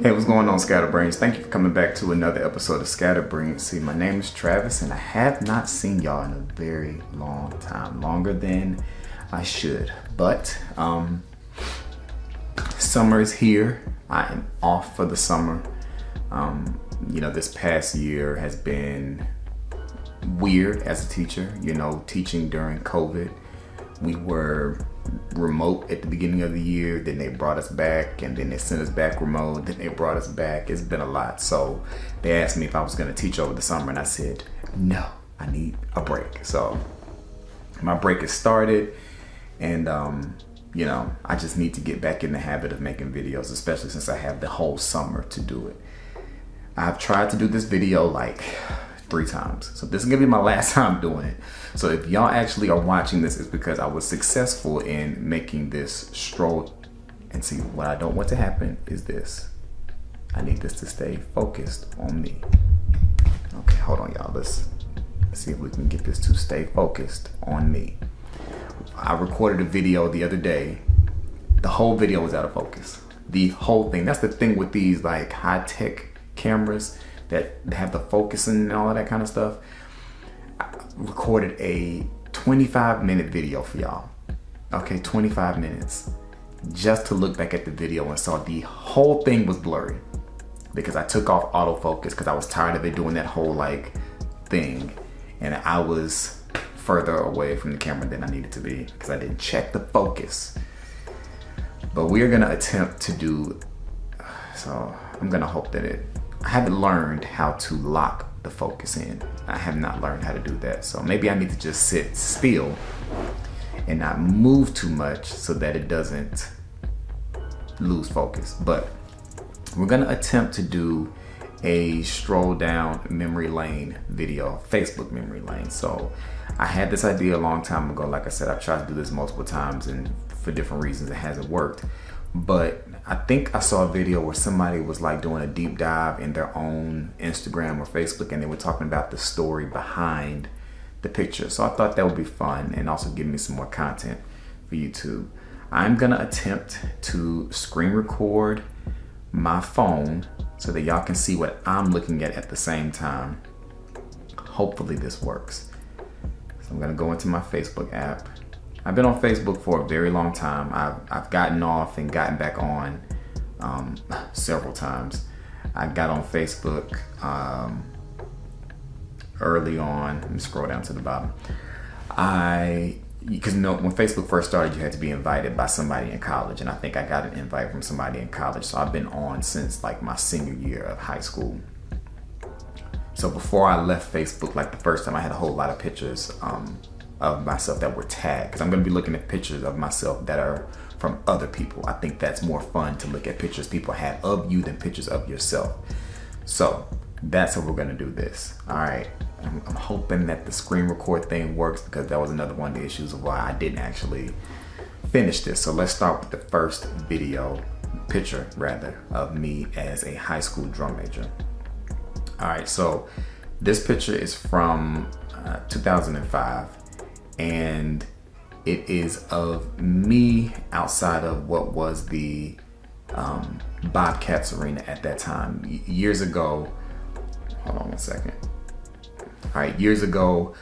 Hey, what's going on, Scatterbrains? Thank you for coming back to another episode of Brilliancy. My name is Travis, and I have not seen y'all in a very long time, longer than I should. But summer is here. I am off for the summer. This past year has been weird as a teacher. Teaching during COVID. We were remote at the beginning of the year, then they brought us back, and then they sent us back remote, then they brought us back. It's been a lot. So they asked me if I was going to teach over the summer, and I said no, I need a break. So my break has started, and I just need to get back in the habit of making videos, especially since I have the whole summer to do it. I've tried to do this video like 3 times, so this is gonna be my last time doing it. So if y'all actually are watching this, it's because I was successful in making this stroll. And see, what I don't want to happen is this. I need this to stay focused on me. Okay, hold on, y'all. Let's see if we can get this to stay focused on me. I recorded a video the other day. The whole video was out of focus. The whole thing. That's the thing with these like high-tech cameras that have the focusing and all of that kind of stuff. I recorded a 25-minute video for y'all. Okay, 25 minutes. Just to look back at the video and saw the whole thing was blurry. Because I took off autofocus because I was tired of it doing that whole like thing. And I was further away from the camera than I needed to be because I didn't check the focus. But we are gonna attempt to do, so I'm gonna hope that I haven't learned how to lock the focus in. I have not learned how to do that. So maybe I need to just sit still and not move too much so that it doesn't lose focus. But we're gonna attempt to do a stroll down memory lane video, Facebook memory lane. So I had this idea a long time ago. Like I said, I've tried to do this multiple times and for different reasons it hasn't worked. But I think I saw a video where somebody was like doing a deep dive in their own Instagram or Facebook, and they were talking about the story behind the picture. So I thought that would be fun and also give me some more content for YouTube. I'm gonna attempt to screen record my phone so that y'all can see what I'm looking at the same time. Hopefully this works. So I'm gonna go into my Facebook app. I've been on Facebook for a very long time. I've gotten off and gotten back on several times. I got on Facebook early on. Let me scroll down to the bottom. Because when Facebook first started, you had to be invited by somebody in college, and I think I got an invite from somebody in college. So I've been on since like my senior year of high school. So before I left Facebook, like the first time, I had a whole lot of pictures of myself that were tagged, because I'm going to be looking at pictures of myself that are from other people. I think that's more fun to look at pictures people have of you than pictures of yourself. So that's how we're going to do this. All right. I'm hoping that the screen record thing works, because that was another one of the issues of why I didn't actually finish this. So let's start with the first picture of me as a high school drum major. All right. So this picture is from 2005. And it is of me outside of what was the Bobcats arena at that time. Years ago, hold on one second. All right, years ago,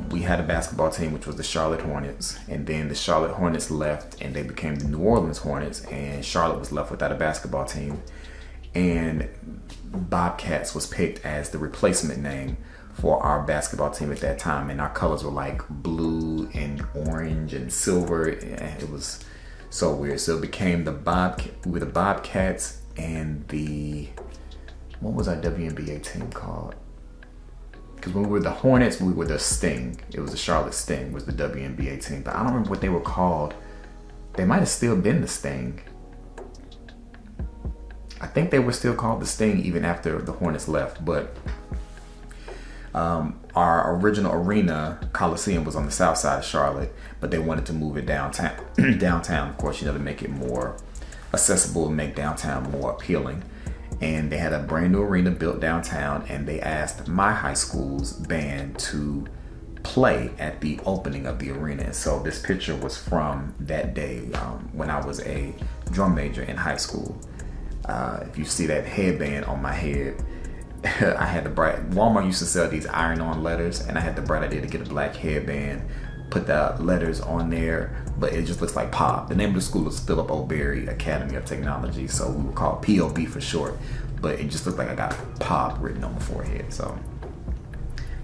we had a basketball team, which was the Charlotte Hornets. And then the Charlotte Hornets left and they became the New Orleans Hornets, and Charlotte was left without a basketball team. And Bobcats was picked as the replacement name for our basketball team at that time, and our colors were like blue and orange and silver. It was so weird. So it became the Bobcats and what was our WNBA team called? Because when we were the Hornets, we were the Sting. It was the Charlotte Sting was the WNBA team, but I don't remember what they were called. They might have still been the Sting. I think they were still called the Sting even after the Hornets left, but our original arena, Coliseum, was on the south side of Charlotte, but they wanted to move it downtown. Downtown, of course, to make it more accessible and make downtown more appealing. And they had a brand new arena built downtown, and they asked my high school's band to play at the opening of the arena. And so this picture was from that day when I was a drum major in high school. If you see that headband on my head, I had the bright. Walmart used to sell these iron-on letters, and I had the bright idea to get a black headband, put the letters on there, but it just looks like POP. The name of the school was Philip O'Berry Academy of Technology, so we were called POB for short, but it just looked like I got POP written on my forehead. So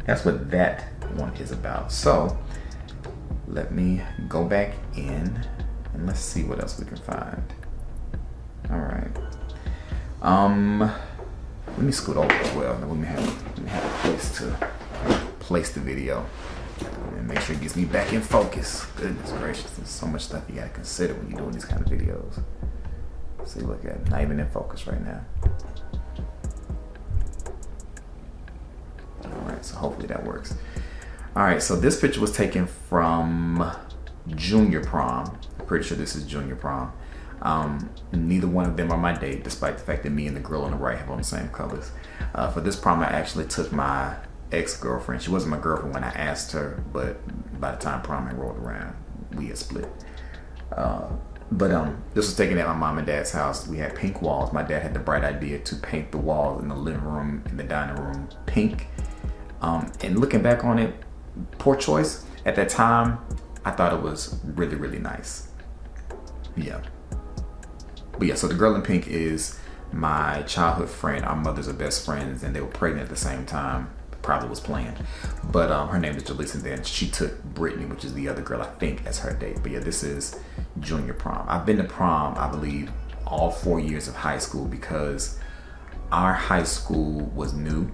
that's what that one is about. So let me go back in and let's see what else we can find. All right. Let me scoot over as well. Let me have a place to place the video and make sure it gets me back in focus. Goodness gracious, there's so much stuff you gotta consider when you're doing these kind of videos. See, look at it, not even in focus right now. All right, so hopefully that works. All right, so this picture was taken from junior prom. I'm pretty sure this is junior prom. Neither one of them are my date, despite the fact that me and the girl on the right have on the same colors. For this prom, I actually took my ex-girlfriend. She wasn't my girlfriend when I asked her, but by the time prom had rolled around, we had split. But this was taken at my mom and dad's house. We had pink walls. My dad had the bright idea to paint the walls in the living room and the dining room pink. And looking back on it, poor choice. At that time, I thought it was really, really nice. Yeah. But yeah, so the girl in pink is my childhood friend. Our mothers are best friends, and they were pregnant at the same time. Probably was planned. But her name is Jalisa, and then she took Brittany, which is the other girl, I think, as her date. But yeah, this is junior prom. I've been to prom, I believe, all 4 years of high school because our high school was new.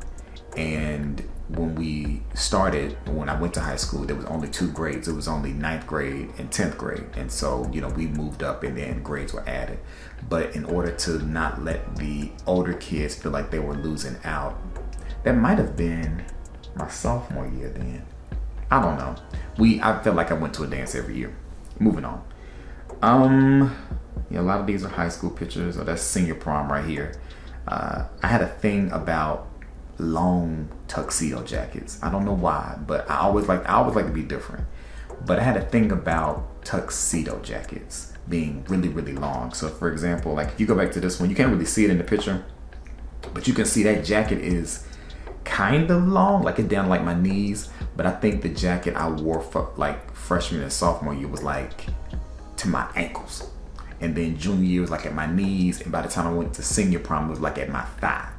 And when I went to high school, there was only 2 grades. It was only 9th grade and 10th grade. And so, we moved up and then grades were added. But in order to not let the older kids feel like they were losing out, that might have been my sophomore year then. I don't know. I felt like I went to a dance every year. Moving on. A lot of these are high school pictures. That's senior prom right here. I had a thing about long tuxedo jackets. I don't know why, but I always like to be different. But I had a thing about tuxedo jackets being really, really long. So for example, like if you go back to this one, you can't really see it in the picture, but you can see that jacket is kind of long, like it down like my knees. But I think the jacket I wore for like freshman and sophomore year was like to my ankles. And then junior year was like at my knees. And by the time I went to senior prom, it was like at my thigh.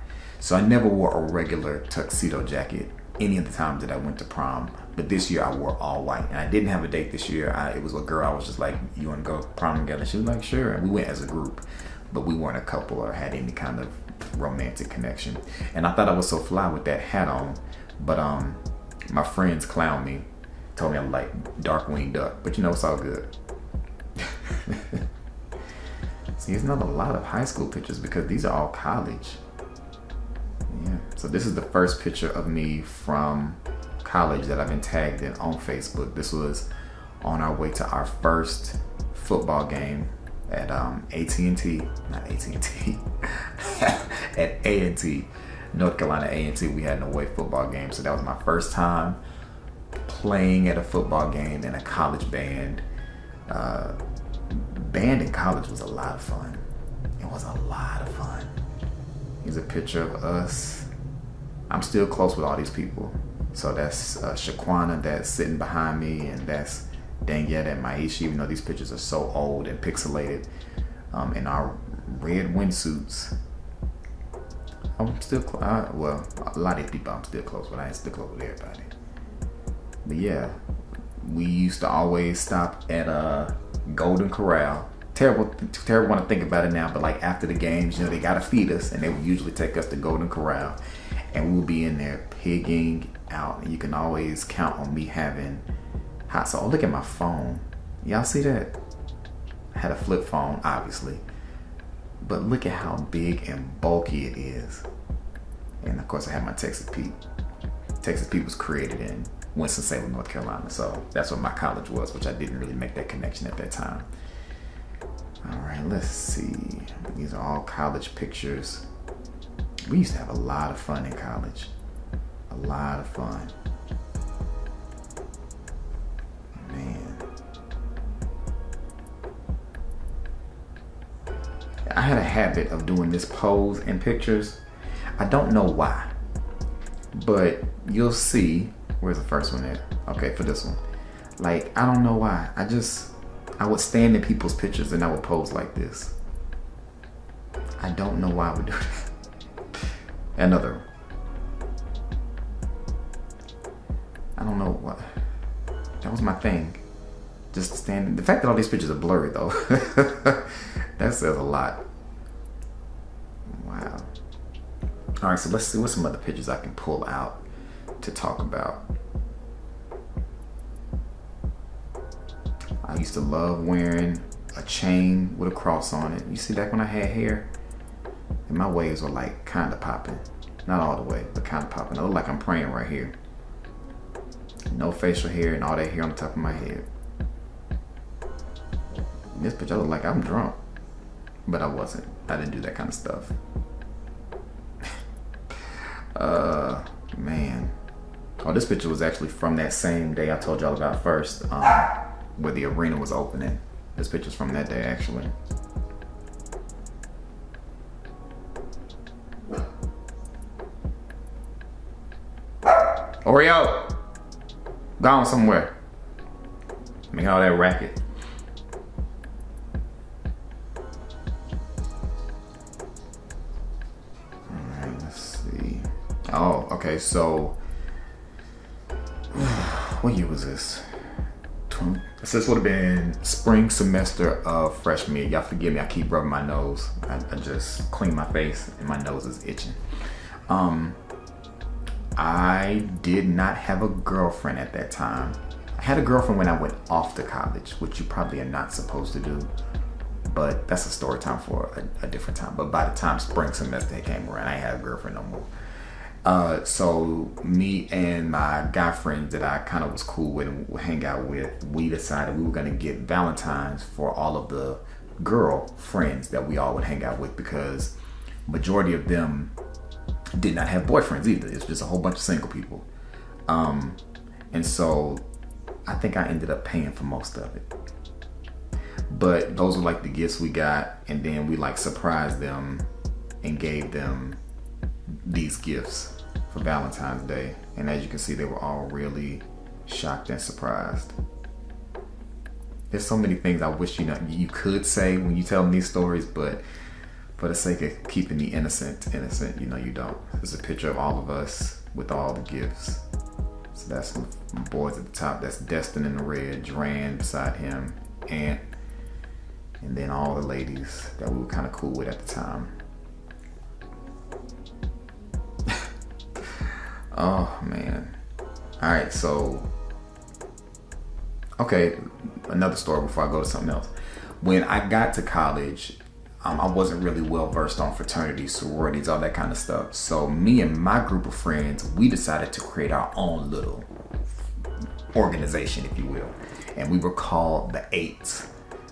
So I never wore a regular tuxedo jacket any of the times that I went to prom. But this year I wore all white. And I didn't have a date this year. It was a girl. I was just like, you want to go prom together? She was like, sure. And we went as a group. But we weren't a couple or had any kind of romantic connection. And I thought I was so fly with that hat on. But my friends clowned me. Told me I'm like dark winged duck. But it's all good. See, it's not a lot of high school pictures because these are all college. Yeah. So this is the first picture of me from college that I've been tagged in on Facebook. This was on our way to our first football game at AT&T, not AT&T, at A&T, North Carolina A&T. We had an away football game. So that was my first time playing at a football game in a college band. Band in college was a lot of fun. It was a lot of fun. Here's a picture of us. I'm still close with all these people. So that's Shaquana that's sitting behind me, and that's Danielle and Maisha, even though these pictures are so old and pixelated, in our red windsuits. I'm still well, a lot of these people I'm still close with. I ain't still close with everybody. But yeah, we used to always stop at Golden Corral. Terrible want to think about it now, but like after the games, they gotta feed us, and they would usually take us to Golden Corral, and we'll be in there pigging out. And you can always count on me having hot. So look at my phone. Y'all see that? I had a flip phone, obviously, but look at how big and bulky it is. And of course, I had my Texas Pete. Texas Pete was created in Winston-Salem, North Carolina, so that's what my college was, which I didn't really make that connection at that time. All right, let's see. These are all college pictures. We used to have a lot of fun in college. A lot of fun. Man. I had a habit of doing this pose in pictures. I don't know why, but you'll see. Where's the first one at? Okay, for this one. Like, I don't know why. I would stand in people's pictures and I would pose like this. I don't know why I would do that. Another one. I don't know what. That was my thing. Just standing. The fact that all these pictures are blurry though, that says a lot. Wow. All right, so let's see what some other pictures I can pull out to talk about. I used to love wearing a chain with a cross on it. You see that when I had hair? And my waves were like kind of popping. Not all the way, but kind of popping. I look like I'm praying right here. No facial hair and all that hair on the top of my head. In this picture I look like I'm drunk. But I wasn't. I didn't do that kind of stuff. Man. Oh, this picture was actually from that same day I told y'all about first, where the arena was opening. This picture's from that day, actually. Oreo! Gone somewhere. Make all that racket. Alright, let's see. Oh, okay, so what year was this? This would have been spring semester of freshman year. Y'all forgive me, I keep rubbing my nose. I just cleaned my face and my nose is itching. I did not have a girlfriend at that time. I had a girlfriend when I went off to college, which you probably are not supposed to do. But that's a story time for a different time. But by the time spring semester came around, I ain't had a girlfriend no more. So me and my guy friends that I kind of was cool with and would hang out with, we decided we were going to get Valentines for all of the girl friends that we all would hang out with, because majority of them did not have boyfriends either. It's just a whole bunch of single people. And so I think I ended up paying for most of it. But those were like the gifts we got, and then we like surprised them and gave them these gifts for Valentine's Day. And as you can see, they were all really shocked and surprised. There's so many things I wish you could say when you tell them these stories, but for the sake of keeping the innocent, you don't. There's a picture of all of us with all the gifts. So that's my boys at the top. That's Destin in the red, Dran beside him, Ant, and then all the ladies that we were kind of cool with at the time. Oh man. All right, so okay, another story before I go to something else. When I got to college, I wasn't really well versed on fraternities, sororities, all that kind of stuff. So me and my group of friends, we decided to create our own little organization, if you will. And we were called the Eights.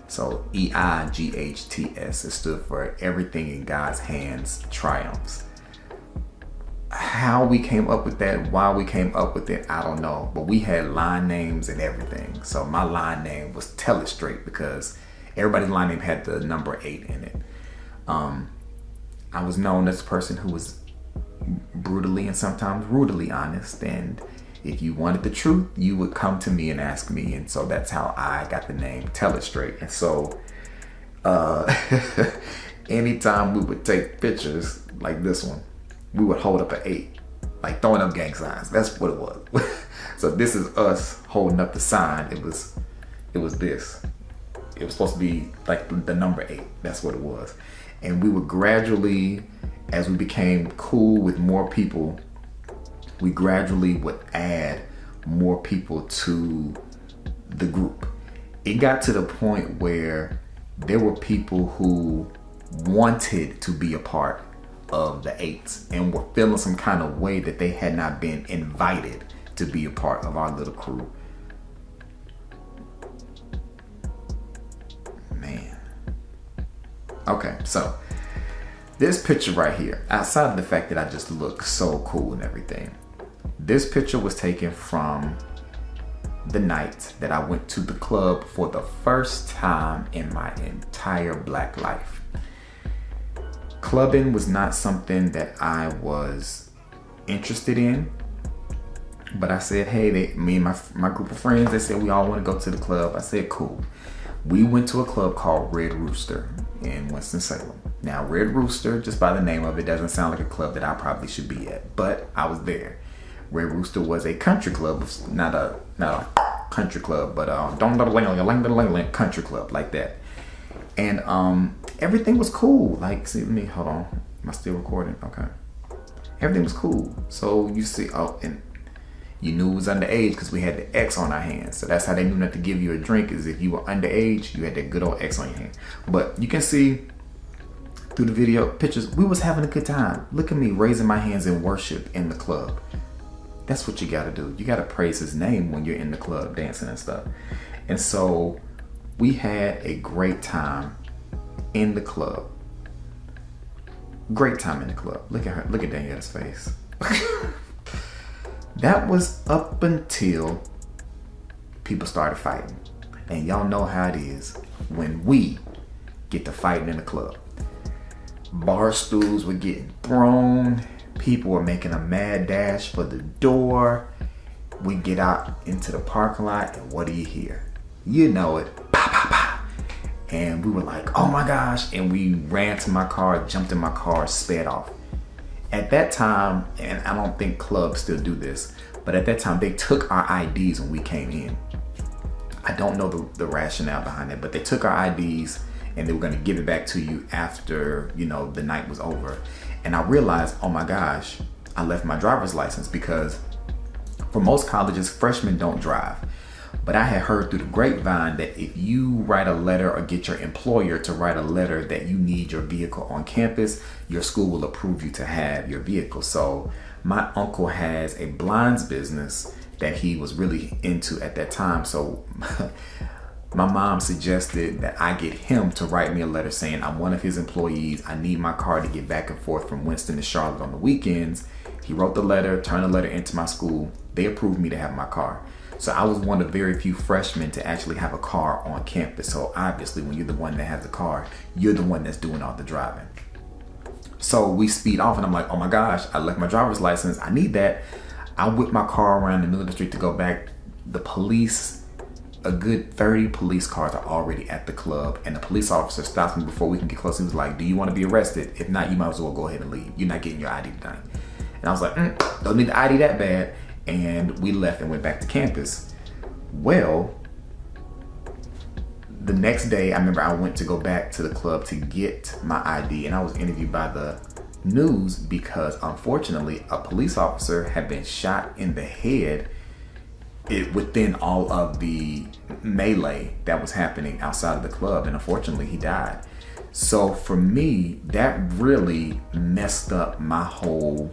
So EIGHTS. It stood for Everything in God's Hands Triumphs. How we came up with that, why we came up with it, I don't know. But we had line names and everything. So my line name was Tell It Straight, because everybody's line name had the number 8 in it. I was known as a person who was brutally and sometimes rudely honest, and if you wanted the truth, you would come to me and ask me, and so that's how I got the name Tell It Straight. And so anytime we would take pictures like this one, we would hold up an 8, like throwing up gang signs. That's what it was. So this is us holding up the sign. It was this. It was supposed to be like the number 8. That's what it was. And we would gradually, as we became cool with more people, we gradually would add more people to the group. It got to the point where there were people who wanted to be a part of the 8s and were feeling some kind of way that they had not been invited to be a part of our little crew. Okay, so this picture right here, outside of the fact that I just look so cool and everything, this picture was taken from the night that I went to the club for the first time in my entire black life. Clubbing was not something that I was interested in. But I said, hey, me and my group of friends, they said we all want to go to the club. I said, cool. We went to a club called Red Rooster in Winston-Salem. Now, Red Rooster, just by the name of it, doesn't sound like a club that I probably should be at. But I was there. Red Rooster was a country club, not a country club, but country club like that. And everything was cool. Like, see, hold on. Am I still recording? Okay. Everything was cool. So you see, and you knew it was underage because we had the X on our hands. So that's how they knew not to give you a drink, is if you were underage, you had that good old X on your hand. But you can see through the video pictures, we was having a good time. Look at me raising my hands in worship in the club. That's what you got to do. You got to praise his name when you're in the club dancing and stuff. And so we had a great time in the club. Great time in the club. Look at her. Look at Danielle's face. That was up until people started fighting. And y'all know how it is when we get to fighting in the club. Bar stools were getting thrown. People were making a mad dash for the door. We get out into the parking lot, and what do you hear? You know it. Pow, pow, pow. And we were like, oh my gosh. And we ran to my car, jumped in my car, sped off. At that time, and I don't think clubs still do this, but at that time they took our IDs when we came in. I don't know the rationale behind it, but they took our IDs and they were going to give it back to you after, the night was over. And I realized, oh my gosh, I left my driver's license, because for most colleges, freshmen don't drive. But I had heard through the grapevine that if you write a letter or get your employer to write a letter that you need your vehicle on campus, your school will approve you to have your vehicle. So my uncle has a blinds business that he was really into at that time. So my mom suggested that I get him to write me a letter saying I'm one of his employees. I need my car to get back and forth from Winston to Charlotte on the weekends. He wrote the letter, turned the letter into my school. They approved me to have my car. So I was one of very few freshmen to actually have a car on campus. So obviously when you're the one that has the car, you're the one that's doing all the driving. So we speed off and I'm like, oh my gosh, I left my driver's license. I need that. I whip my car around the middle of the street to go back. The police, a good 30 police cars are already at the club, and the police officer stops me before we can get close. He was like, do you want to be arrested? If not, you might as well go ahead and leave. You're not getting your ID tonight. And I was like, don't need the ID that bad. And we left and went back to campus. Well, the next day, I remember I went to go back to the club to get my ID, and I was interviewed by the news because unfortunately a police officer had been shot in the head within all of the melee that was happening outside of the club, and unfortunately he died. So for me, that really messed up my whole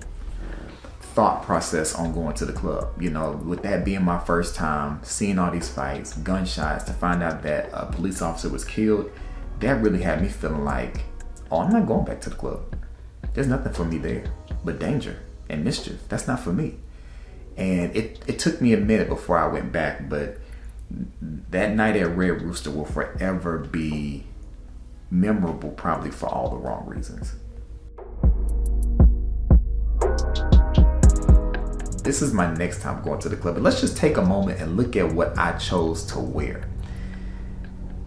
thought process on going to the club. With that being my first time seeing all these fights, gunshots, to find out that a police officer was killed, that really had me feeling like, oh, I'm not going back to the club. There's nothing for me there but danger and mischief. That's not for me. And it took me a minute before I went back, but that night at Red Rooster will forever be memorable, probably for all the wrong reasons. This is my next time going to the club. And let's just take a moment and look at what I chose to wear.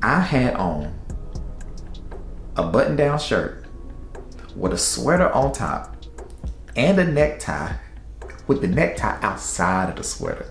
I had on a button-down shirt with a sweater on top and a necktie, with the necktie outside of the sweater.